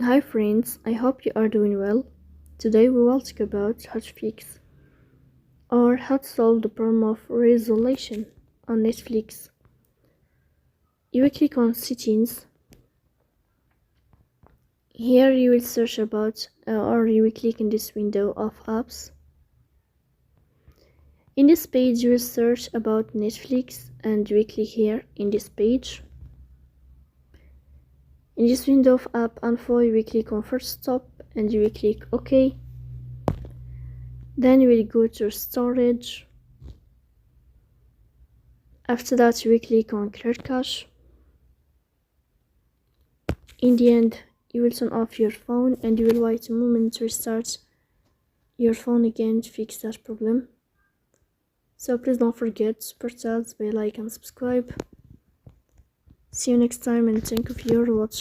Hi friends, I hope you are doing well. Today we will talk about how to fix or how to solve the problem of resolution on Netflix. You will click on settings. Here you will search about or you will click in this window of apps. In this page you will search about Netflix and you will click here in this page. In this window of app info you will click on first stop and you will click OK. Then you will go to storage. After that you will click on clear cache. In the end you will turn off your phone and you will wait a moment to restart your phone again to fix that problem. So please don't forget to support us by like and subscribe. See you next time and thank you for your watching.